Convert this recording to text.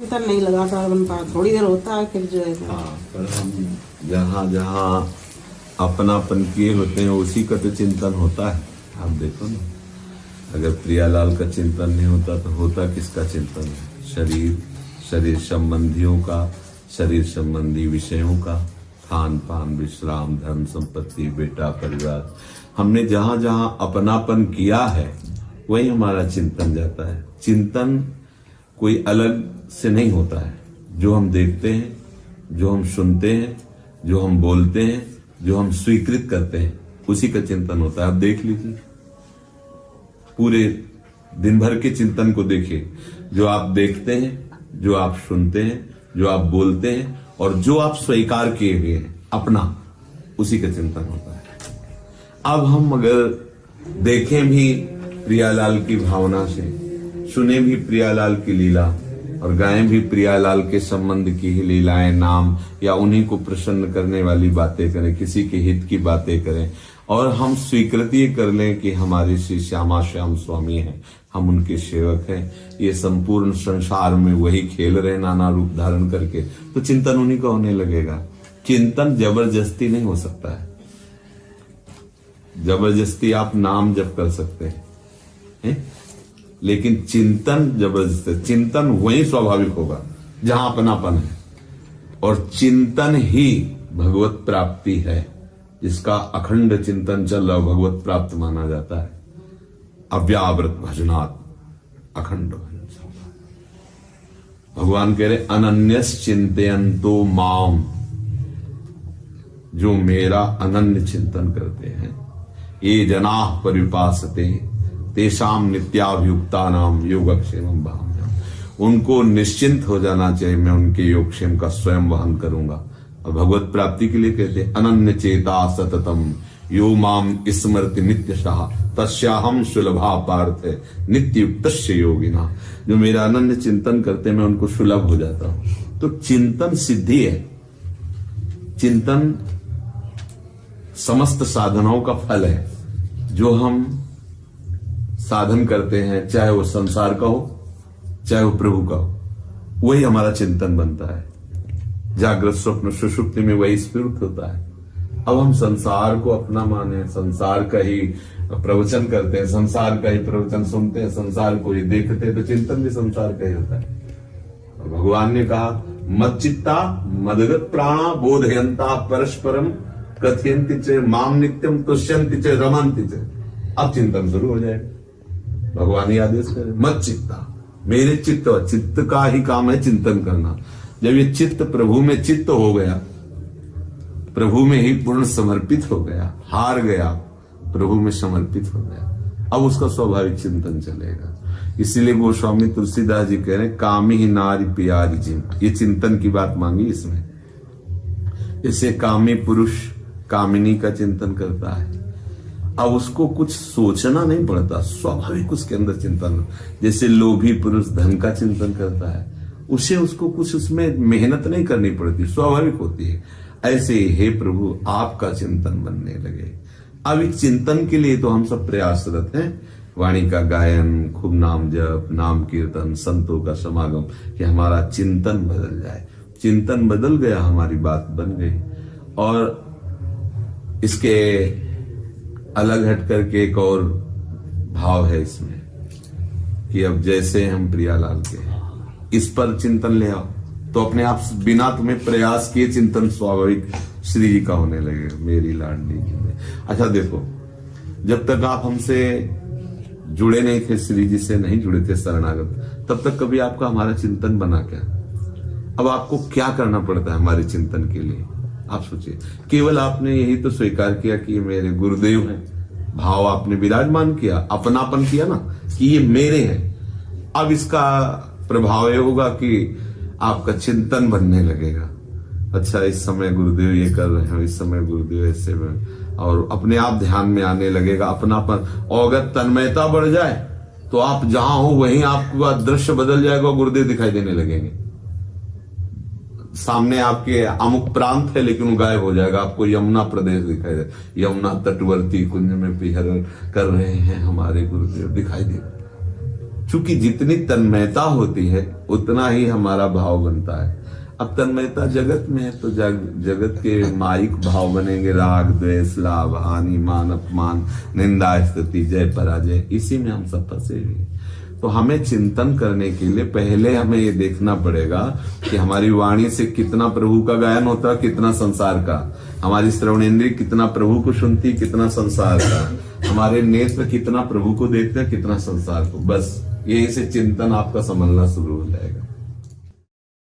चिंतन नहीं लगातार बन पा, थोड़ी देर होता है फिर जो है। हाँ, पर हम जहाँ जहाँ अपनापन किए होते हैं उसी का तो चिंतन होता है। आप देखो ना, अगर प्रियालाल का चिंतन नहीं होता तो होता किसका चिंतन है? शरीर, शरीर संबंधियों का, शरीर संबंधी विषयों का, खान पान, विश्राम, धन संपत्ति, बेटा, परिवार। हमने जहां जहां अपनापन किया है वही हमारा चिंतन जाता है। चिंतन कोई अलग से नहीं होता है। जो हम देखते हैं, जो हम सुनते हैं, जो हम बोलते हैं, जो हम स्वीकृत करते हैं, उसी का चिंतन होता है। आप देख लीजिए, पूरे दिन भर के चिंतन को देखिए। जो आप देखते हैं, जो आप सुनते हैं, जो आप बोलते हैं और जो आप स्वीकार किए हुए हैं अपना, उसी का चिंतन होता है। अब हम अगर देखें भी प्रियालाल की भावना से, सुने भी प्रियालाल की लीला और गाएं भी प्रियालाल के संबंध की ही लीलाएं, नाम, या उन्हीं को प्रसन्न करने वाली बातें करें, किसी के हित की बातें करें, और हम स्वीकृति कर लें कि हमारे श्री श्यामा श्याम स्वामी हैं, हम उनके सेवक हैं, ये संपूर्ण संसार में वही खेल रहे नाना रूप धारण करके, तो चिंतन उन्हीं का होने लगेगा। चिंतन जबरदस्ती नहीं हो सकता है। जबरदस्ती आप नाम जप कर सकते हैं, लेकिन चिंतन जबरदस्ती, चिंतन वही स्वाभाविक होगा जहां अपनापन है। और चिंतन ही भगवत प्राप्ति है। जिसका अखंड चिंतन चल रहा भगवत प्राप्त माना जाता है। अव्यावृत भजनात् अखंड भजन। भगवान कह रहे अनन्यस चिंतयन्तो माम, जो मेरा अनन्य चिंतन करते हैं, ये जनाः परिपासते तेषाम नित्याभियुक्ता नाम योगक्षेमं वहाम्यहम्। उनको निश्चिंत हो जाना चाहिए, मैं उनके योगक्षेम का स्वयं वहन करूंगा। और भगवत प्राप्ति के लिए कहते हैं अनन्य चेता सततम यो माम स्मरति नित्यशः तस्याहम सुलभा पार्थ नित्य युक्तस्य योगिना। जो मेरा अनन्य चिंतन करते हैं मैं उनको सुलभ हो जाता हूं। तो चिंतन सिद्धि है। चिंतन समस्त साधनाओं का फल है। जो हम साधन करते हैं, चाहे वो संसार का हो, चाहे वो प्रभु का हो, वही हमारा चिंतन बनता है। जागृत स्वप्न सुषुप्ति में वही स्फुरित होता है। अब हम संसार को अपना माने, संसार का ही प्रवचन करते हैं, संसार का ही प्रवचन सुनते हैं, संसार को ही देखते हैं, तो चिंतन भी संसार का ही होता है। और भगवान ने कहा मच्चित्ता मदगत प्राणा बोधयंता परस्परम कथयन्ति च माम नित्यम तुष्यन्ति च रमन्ति च। अब चिंतन शुरू हो जाएगा। भगवान ही आदेश करे मच्चित्ता, मेरे चित्त, चित्त का ही काम है चिंतन करना। जब ये चित्त प्रभु में चित्त हो गया, प्रभु में ही पूर्ण समर्पित हो गया, हार गया, प्रभु में समर्पित हो गया, अब उसका स्वाभाविक चिंतन चलेगा। इसीलिए गोस्वामी तुलसीदास जी कह रहे हैं कामी ही नारी प्यारी जिम। ये चिंतन की बात मांगी इसमें। इससे कामी पुरुष कामिनी का चिंतन करता है। अब उसको कुछ सोचना नहीं पड़ता, स्वाभाविक उसके अंदर चिंतन। जैसे लोभी पुरुष धन का चिंतन करता है, उसे उसको कुछ उसमें मेहनत नहीं करनी पड़ती, स्वाभाविक होती है। ऐसे हे प्रभु आपका चिंतन बनने लगे। अब इस चिंतन के लिए तो हम सब प्रयासरत हैं। वाणी का गायन, खूब नाम जप, नाम कीर्तन, संतों का समागम, कि हमारा चिंतन बदल जाए। चिंतन बदल गया, हमारी बात बन गई। और इसके अलग हट करके एक और भाव है इसमें कि अब जैसे हम प्रियालाल के इस पर चिंतन ले आओ, तो अपने आप बिना तुम्हें प्रयास किए चिंतन स्वाभाविक श्री जी का होने लगेगा। मेरी लाडली जी में। अच्छा देखो, जब तक आप हमसे जुड़े नहीं थे, श्री जी से नहीं जुड़े थे शरणागत, तब तक कभी आपका हमारा चिंतन बना क्या? अब आपको क्या करना पड़ता है हमारे चिंतन के लिए? आप सोचिए, केवल आपने यही तो स्वीकार किया कि ये मेरे गुरुदेव हैं, भाव आपने विराजमान किया, अपनापन किया ना कि ये मेरे हैं। अब इसका प्रभाव ये होगा कि आपका चिंतन बनने लगेगा। अच्छा, इस समय गुरुदेव ये कर रहे हैं, इस समय गुरुदेव ऐसे में, और अपने आप ध्यान में आने लगेगा अपनापन। और अगर तन्मयता बढ़ जाए तो आप जहां हो वहीं आपका दृश्य बदल जाएगा, गुरुदेव दिखाई देने लगेंगे। सामने आपके अमुक प्रांत है लेकिन वो गायब हो जाएगा, आपको यमुना प्रदेश दिखाई दे, यमुना तटवर्ती कुंज में विहरण कर रहे हैं हमारे गुरुदेव, दिखाई दे। चूंकि जितनी तन्मयता होती है उतना ही हमारा भाव बनता है। अब तन्मयता जगत में है तो जगत के माइक भाव बनेंगे, राग द्वेष लाभ हानि मान अपमान निंदा स्तुति जय पराजय, इसी में हम सब फंसे हुए। तो हमें चिंतन करने के लिए पहले हमें ये देखना पड़ेगा कि हमारी वाणी से कितना प्रभु का गायन होता है, कितना संसार का, हमारी श्रवणेंद्रिय कितना प्रभु को सुनती, कितना संसार का, हमारे नेत्र कितना प्रभु को देखते हैं, कितना संसार को। बस यही से चिंतन आपका संभलना शुरू हो जाएगा।